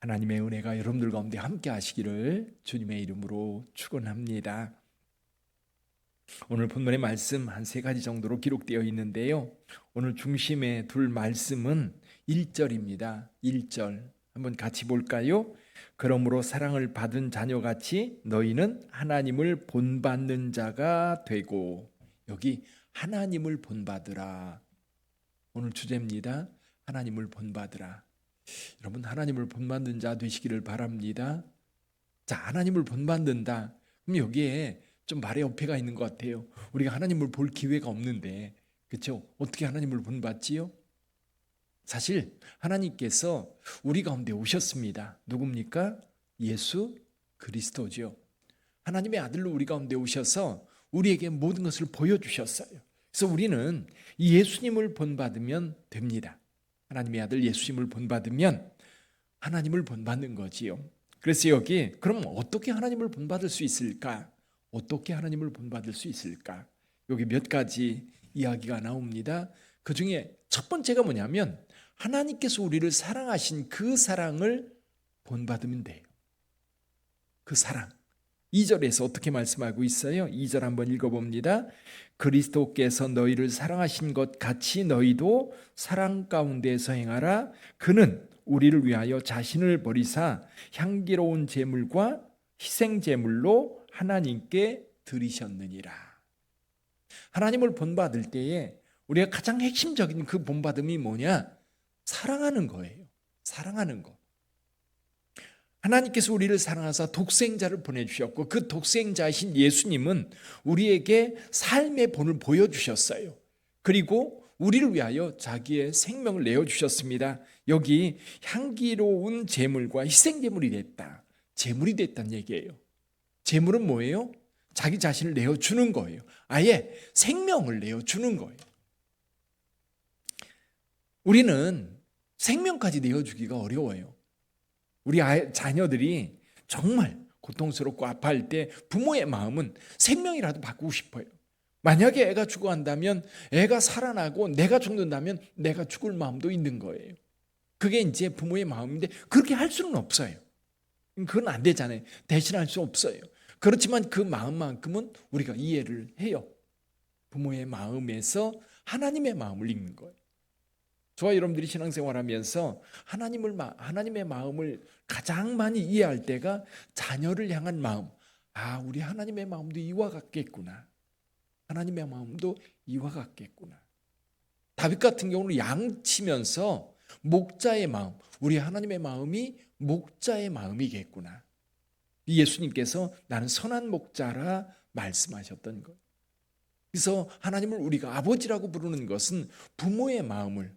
하나님의 은혜가 여러분들 가운데 함께 하시기를 주님의 이름으로 축원합니다. 오늘 본문의 말씀 한 세 가지 정도로 기록되어 있는데요. 오늘 중심에 둘 말씀은 1절입니다. 1절 한번 같이 볼까요? 그러므로 사랑을 받은 자녀같이 너희는 하나님을 본받는 자가 되고, 여기 하나님을 본받으라. 오늘 주제입니다. 하나님을 본받으라. 여러분, 하나님을 본받는 자 되시기를 바랍니다. 자, 하나님을 본받는다. 그럼 여기에 좀 말의 어폐가 있는 것 같아요. 우리가 하나님을 볼 기회가 없는데, 그렇죠? 어떻게 하나님을 본받지요? 사실 하나님께서 우리 가운데 오셨습니다. 누굽니까? 예수 그리스도죠. 하나님의 아들로 우리 가운데 오셔서 우리에게 모든 것을 보여주셨어요. 그래서 우리는 이 예수님을 본받으면 됩니다. 하나님의 아들 예수님을 본받으면 하나님을 본받는 거지요. 그래서 여기 그럼 어떻게 하나님을 본받을 수 있을까? 어떻게 하나님을 본받을 수 있을까? 여기 몇 가지 이야기가 나옵니다. 그 중에 첫 번째가 뭐냐면 하나님께서 우리를 사랑하신 그 사랑을 본받으면 돼요. 그 사랑. 2절에서 어떻게 말씀하고 있어요? 2절 한번 읽어봅니다. 그리스도께서 너희를 사랑하신 것 같이 너희도 사랑 가운데서 행하라. 그는 우리를 위하여 자신을 버리사 향기로운 제물과 희생 제물로 하나님께 드리셨느니라. 하나님을 본받을 때에 우리가 가장 핵심적인 그 본받음이 뭐냐? 사랑하는 거예요. 사랑하는 거. 하나님께서 우리를 사랑하사 독생자를 보내주셨고 그 독생자이신 예수님은 우리에게 삶의 본을 보여주셨어요. 그리고 우리를 위하여 자기의 생명을 내어주셨습니다. 여기 향기로운 제물과 희생제물이 됐다. 제물이 됐다는 얘기예요. 제물은 뭐예요? 자기 자신을 내어주는 거예요. 아예 생명을 내어주는 거예요. 우리는 생명까지 내어주기가 어려워요. 우리 자녀들이 정말 고통스럽고 아파할 때 부모의 마음은 생명이라도 바꾸고 싶어요. 만약에 애가 죽어간다면 애가 살아나고 내가 죽는다면 내가 죽을 마음도 있는 거예요. 그게 이제 부모의 마음인데 그렇게 할 수는 없어요. 그건 안 되잖아요. 대신할 수 없어요. 그렇지만 그 마음만큼은 우리가 이해를 해요. 부모의 마음에서 하나님의 마음을 읽는 거예요. 저와 여러분들이 신앙생활하면서 하나님의 마음을 가장 많이 이해할 때가 자녀를 향한 마음. 아, 우리 하나님의 마음도 이와 같겠구나. 하나님의 마음도 이와 같겠구나. 다윗 같은 경우는 양치면서 목자의 마음, 우리 하나님의 마음이 목자의 마음이겠구나. 예수님께서 나는 선한 목자라 말씀하셨던 것. 그래서 하나님을 우리가 아버지라고 부르는 것은 부모의 마음을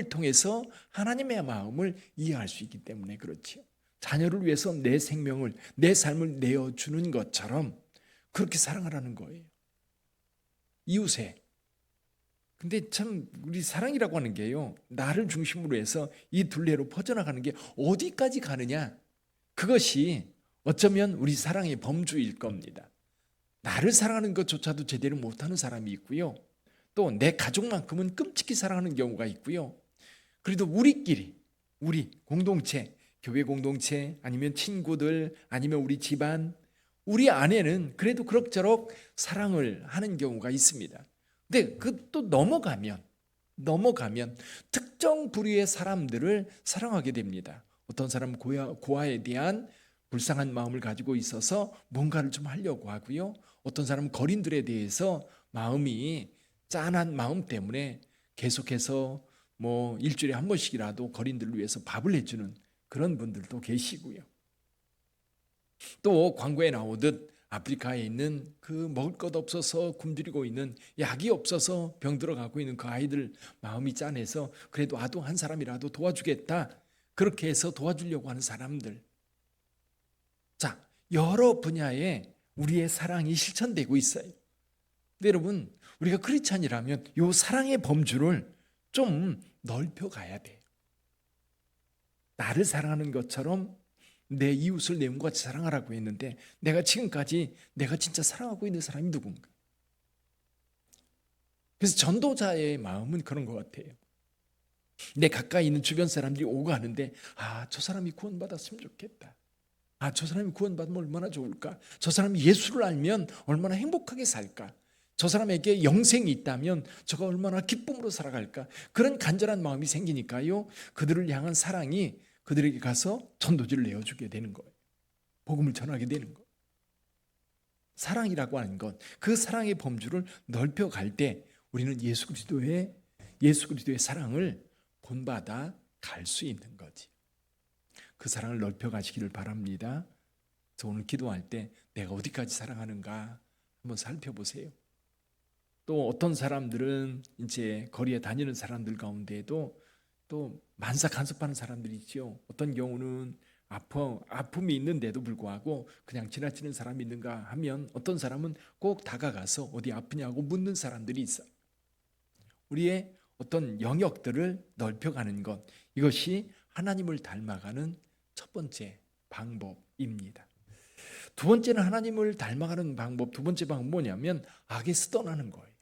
통해서 하나님의 마음을 이해할 수 있기 때문에 그렇지요. 자녀를 위해서 내 생명을, 내 삶을 내어주는 것처럼 그렇게 사랑하라는 거예요. 이웃에. 근데 참 우리 사랑이라고 하는 게요, 나를 중심으로 해서 이 둘레로 퍼져나가는 게 어디까지 가느냐, 그것이 어쩌면 우리 사랑의 범주일 겁니다. 나를 사랑하는 것조차도 제대로 못하는 사람이 있고요, 또 내 가족만큼은 끔찍히 사랑하는 경우가 있고요. 그래도 우리끼리, 우리 공동체, 교회 공동체, 아니면 친구들, 아니면 우리 집안, 우리 안에는 그래도 그럭저럭 사랑을 하는 경우가 있습니다. 근데 그 또 넘어가면 특정 부류의 사람들을 사랑하게 됩니다. 어떤 사람은 고아에 대한 불쌍한 마음을 가지고 있어서 뭔가를 좀 하려고 하고요. 어떤 사람은 거린들에 대해서 마음이 짠한 마음 때문에 계속해서 일주일에 한 번씩이라도 거린들을 위해서 밥을 해주는 그런 분들도 계시고요. 또 광고에 나오듯 아프리카에 있는 그 먹을 것 없어서 굶주리고 있는, 약이 없어서 병들어가고 있는 그 아이들 마음이 짠해서 그래도 아동 한 사람이라도 도와주겠다, 그렇게 해서 도와주려고 하는 사람들. 자, 여러 분야에 우리의 사랑이 실천되고 있어요. 근데 여러분, 우리가 크리스찬이라면 이 사랑의 범주를 좀 넓혀가야 돼요. 나를 사랑하는 것처럼 내 이웃을 내 몸과 같이 사랑하라고 했는데 내가 지금까지 내가 진짜 사랑하고 있는 사람이 누군가? 그래서 전도자의 마음은 그런 것 같아요. 내 가까이 있는 주변 사람들이 오고 하는데 저 사람이 구원받았으면 좋겠다. 저 사람이 구원받으면 얼마나 좋을까? 저 사람이 예수를 알면 얼마나 행복하게 살까? 저 사람에게 영생이 있다면 저가 얼마나 기쁨으로 살아갈까? 그런 간절한 마음이 생기니까요, 그들을 향한 사랑이 그들에게 가서 전도지를 내어주게 되는 거예요. 복음을 전하게 되는 거예요. 사랑이라고 하는 것, 그 사랑의 범주를 넓혀갈 때 우리는 예수 그리스도의 사랑을 본받아 갈 수 있는 거지. 그 사랑을 넓혀 가시기를 바랍니다. 그래서 오늘 기도할 때 내가 어디까지 사랑하는가 한번 살펴보세요. 또 어떤 사람들은 이제 거리에 다니는 사람들 가운데에도 또 만사간섭하는 사람들이 있죠. 어떤 경우는 아픔이 있는데도 불구하고 그냥 지나치는 사람이 있는가 하면 어떤 사람은 꼭 다가가서 어디 아프냐고 묻는 사람들이 있어요. 우리의 어떤 영역들을 넓혀가는 것, 이것이 하나님을 닮아가는 첫 번째 방법입니다. 두 번째는 하나님을 닮아가는 방법, 두 번째 방법은 뭐냐면 악에서 떠나는 거예요.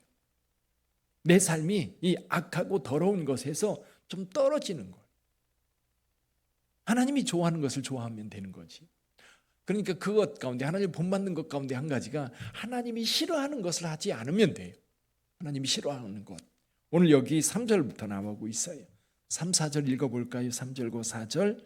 내 삶이 이 악하고 더러운 것에서 좀 떨어지는 거예요. 하나님이 좋아하는 것을 좋아하면 되는 거지. 그러니까 그것 가운데, 하나님 본받는 것 가운데 한 가지가 하나님이 싫어하는 것을 하지 않으면 돼요. 하나님이 싫어하는 것. 오늘 여기 3절부터 나오고 있어요. 3, 4절 읽어볼까요? 3절과 4절.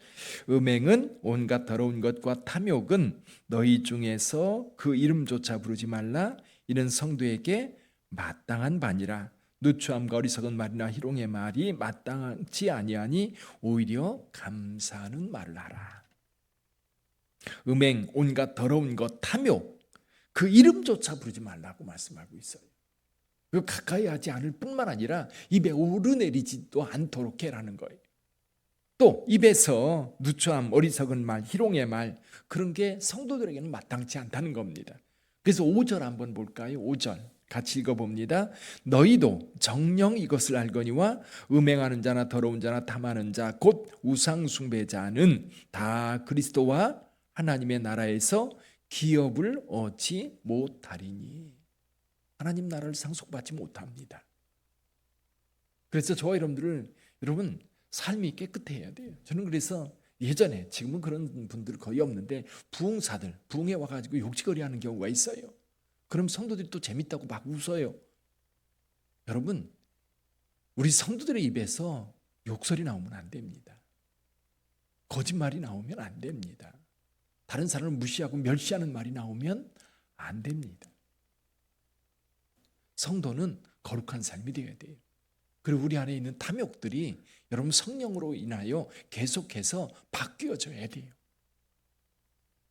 음행은 온갖 더러운 것과 탐욕은 너희 중에서 그 이름조차 부르지 말라. 이는 성도에게 마땅한 바니라. 누추함과 어리석은 말이나 희롱의 말이 마땅치 아니하니 오히려 감사하는 말을 하라. 음행, 온갖 더러운 것, 탐욕, 그 이름조차 부르지 말라고 말씀하고 있어요. 그 가까이 하지 않을 뿐만 아니라 입에 오르내리지도 않도록 해라는 거예요. 또 입에서 누추함, 어리석은 말, 희롱의 말, 그런 게 성도들에게는 마땅치 않다는 겁니다. 그래서 5절 한번 볼까요? 5절 같이 읽어봅니다. 너희도 정녕 이것을 알거니와 음행하는 자나 더러운 자나 탐하는 자 곧 우상 숭배자는 다 그리스도와 하나님의 나라에서 기업을 얻지 못하리니. 하나님 나라를 상속받지 못합니다. 그래서 저와 여러분 삶이 깨끗해야 돼요. 저는 그래서 예전에, 지금은 그런 분들 거의 없는데, 부흥사들 부흥회 와가지고 욕지거리 하는 경우가 있어요. 그럼 성도들이 또 재밌다고 막 웃어요. 여러분, 우리 성도들의 입에서 욕설이 나오면 안 됩니다. 거짓말이 나오면 안 됩니다. 다른 사람을 무시하고 멸시하는 말이 나오면 안 됩니다. 성도는 거룩한 삶이 되어야 돼요. 그리고 우리 안에 있는 탐욕들이 여러분 성령으로 인하여 계속해서 바뀌어져야 돼요.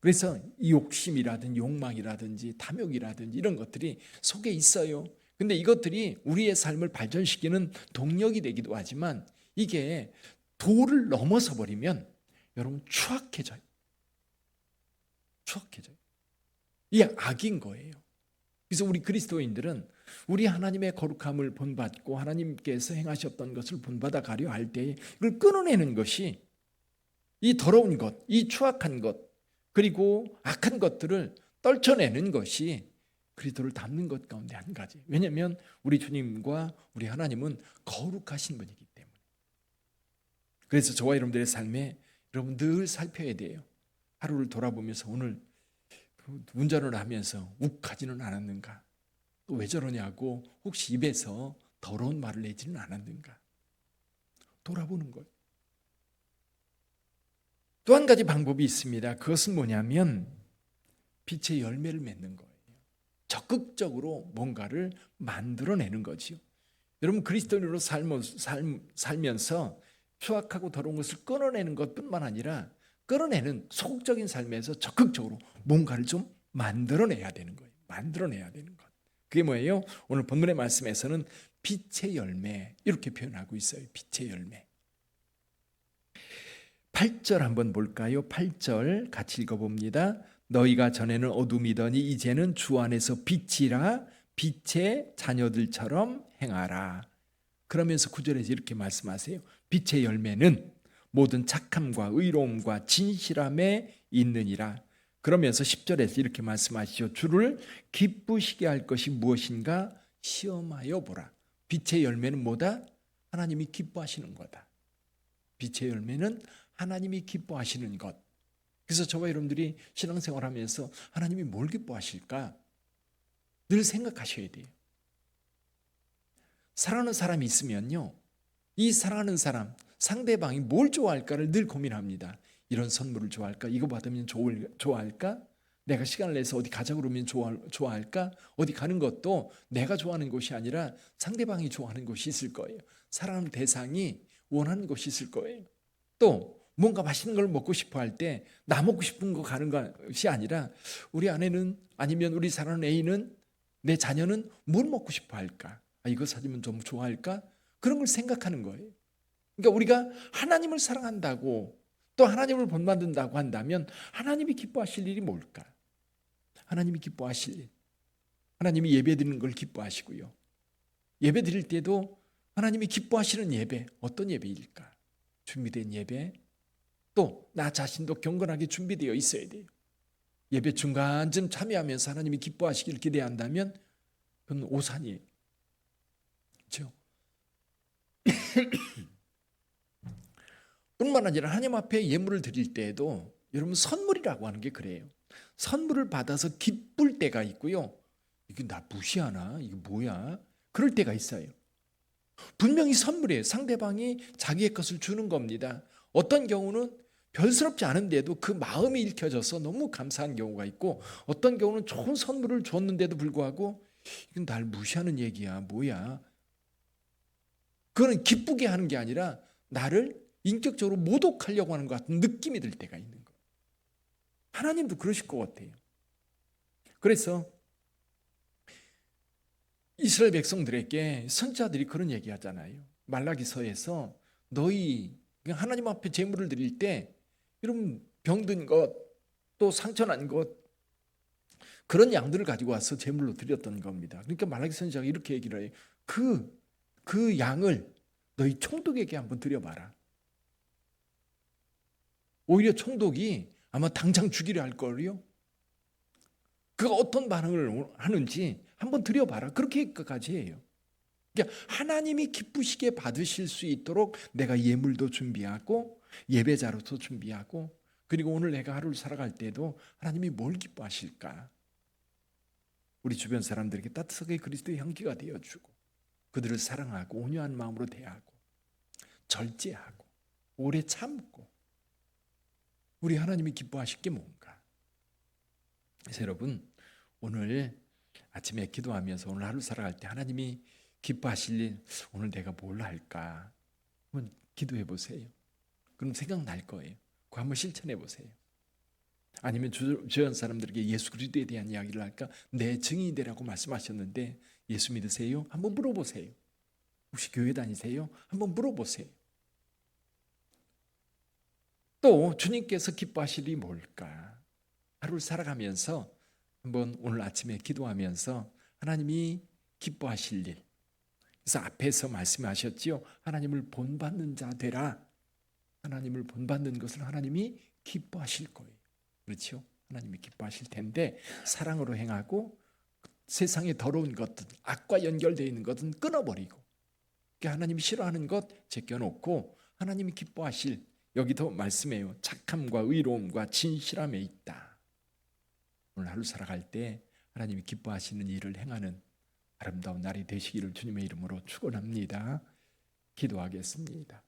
그래서 이 욕심이라든지 욕망이라든지 탐욕이라든지 이런 것들이 속에 있어요. 근데 이것들이 우리의 삶을 발전시키는 동력이 되기도 하지만 이게 도를 넘어서 버리면 여러분 추악해져요. 이게 악인 거예요. 그래서 우리 그리스도인들은 우리 하나님의 거룩함을 본받고 하나님께서 행하셨던 것을 본받아 가려 할 때 이걸 끊어내는 것이, 이 더러운 것, 이 추악한 것, 그리고 악한 것들을 떨쳐내는 것이 그리스도를 닮는 것 가운데 한 가지. 왜냐하면 우리 주님과 우리 하나님은 거룩하신 분이기 때문에. 그래서 저와 여러분들의 삶에 여러분 늘 살펴야 돼요. 하루를 돌아보면서 오늘 운전을 하면서 욱하지는 않았는가? 또 왜 저러냐고 혹시 입에서 더러운 말을 내지는 않았는가? 돌아보는 거예요. 또 한 가지 방법이 있습니다. 그것은 뭐냐면 빛의 열매를 맺는 거예요. 적극적으로 뭔가를 만들어내는 거지요. 여러분 그리스도인으로 살면서 추악하고 더러운 것을 끊어내는 것뿐만 아니라 끌어내는 소극적인 삶에서 적극적으로 뭔가를 좀 만들어내야 되는 거예요. 만들어내야 되는 것. 그게 뭐예요? 오늘 본문의 말씀에서는 빛의 열매 이렇게 표현하고 있어요. 빛의 열매. 8절 한번 볼까요? 8절 같이 읽어봅니다. 너희가 전에는 어둠이더니 이제는 주 안에서 빛이라 빛의 자녀들처럼 행하라. 그러면서 9절에서 이렇게 말씀하세요. 빛의 열매는 모든 착함과 의로움과 진실함에 있느니라. 그러면서 10절에서 이렇게 말씀하시죠. 주를 기쁘시게 할 것이 무엇인가 시험하여 보라. 빛의 열매는 뭐다? 하나님이 기뻐하시는 거다. 빛의 열매는 하나님이 기뻐하시는 것. 그래서 저와 여러분들이 신앙생활하면서 하나님이 뭘 기뻐하실까? 늘 생각하셔야 돼요. 사랑하는 사람이 있으면요, 이 사랑하는 사람, 상대방이 뭘 좋아할까를 늘 고민합니다. 이런 선물을 좋아할까? 이거 받으면 좋아할까? 내가 시간을 내서 어디 가자고 그러면 좋아할까? 어디 가는 것도 내가 좋아하는 곳이 아니라 상대방이 좋아하는 곳이 있을 거예요. 사랑하는 대상이 원하는 곳이 있을 거예요. 또 뭔가 맛있는 걸 먹고 싶어 할 때 나 먹고 싶은 거 가는 것이 아니라 우리 아내는, 아니면 우리 사랑하는 애인은, 내 자녀는 뭘 먹고 싶어 할까? 이거 사주면 좀 좋아할까? 그런 걸 생각하는 거예요. 그러니까 우리가 하나님을 사랑한다고, 또 하나님을 본받는다고 한다면 하나님이 기뻐하실 일이 뭘까? 하나님이 기뻐하실 일, 하나님이 예배드리는 걸 기뻐하시고요, 예배 드릴 때도 하나님이 기뻐하시는 예배, 어떤 예배일까? 준비된 예배, 또 나 자신도 경건하게 준비되어 있어야 돼요. 예배 중간쯤 참여하면서 하나님이 기뻐하시기를 기대한다면 그건 오산이에요. 그렇죠? 뿐만 아니라 하나님 앞에 예물을 드릴 때에도 여러분, 선물이라고 하는 게 그래요. 선물을 받아서 기쁠 때가 있고요, 이게 나 무시하나? 이게 뭐야? 그럴 때가 있어요. 분명히 선물이에요. 상대방이 자기의 것을 주는 겁니다. 어떤 경우는 별스럽지 않은데도 그 마음이 읽혀져서 너무 감사한 경우가 있고, 어떤 경우는 좋은 선물을 줬는데도 불구하고 이건 날 무시하는 얘기야, 뭐야? 그거는 기쁘게 하는 게 아니라 나를 인격적으로 모독하려고 하는 것 같은 느낌이 들 때가 있는 거예요. 하나님도 그러실 것 같아요. 그래서 이스라엘 백성들에게 선지자들이 그런 얘기 하잖아요. 말라기서에서 너희 하나님 앞에 제물을 드릴 때 여러분, 병든 것, 또 상처난 것, 그런 양들을 가지고 와서 제물로 드렸던 겁니다. 그러니까 말라기 선지자가 이렇게 얘기를 해요. 그 양을 너희 총독에게 한번 드려봐라. 오히려 총독이 아마 당장 죽이려 할 거요. 그가 어떤 반응을 하는지 한번 드려봐라. 그렇게까지 해요. 그러니까 하나님이 기쁘시게 받으실 수 있도록 내가 예물도 준비하고 예배자로도 준비하고, 그리고 오늘 내가 하루를 살아갈 때도 하나님이 뭘 기뻐하실까? 우리 주변 사람들에게 따뜻하게 그리스도의 향기가 되어주고, 그들을 사랑하고 온유한 마음으로 대하고 절제하고 오래 참고, 우리 하나님이 기뻐하실 게 뭔가? 그래서 여러분, 오늘 아침에 기도하면서 오늘 하루 살아갈 때 하나님이 기뻐하실 일, 오늘 내가 뭘 할까? 한번 기도해 보세요. 그럼 생각날 거예요. 그거 한번 실천해 보세요. 아니면 주변 사람들에게 예수 그리스도에 대한 이야기를 할까? 내 증인이 되라고 말씀하셨는데 예수 믿으세요? 한번 물어보세요. 혹시 교회 다니세요? 한번 물어보세요. 또 주님께서 기뻐하실 일이 뭘까? 하루를 살아가면서 한번 오늘 아침에 기도하면서 하나님이 기뻐하실 일, 그래서 앞에서 말씀하셨지요. 하나님을 본받는 자 되라. 하나님을 본받는 것을 하나님이 기뻐하실 거예요. 그렇죠? 하나님이 기뻐하실 텐데 사랑으로 행하고 세상에 더러운 것들, 악과 연결되어 있는 것은 끊어버리고, 하나님이 싫어하는 것 제껴놓고 하나님이 기뻐하실, 여기도 말씀해요. 착함과 의로움과 진실함에 있다. 오늘 하루 살아갈 때 하나님이 기뻐하시는 일을 행하는 아름다운 날이 되시기를 주님의 이름으로 축원합니다. 기도하겠습니다.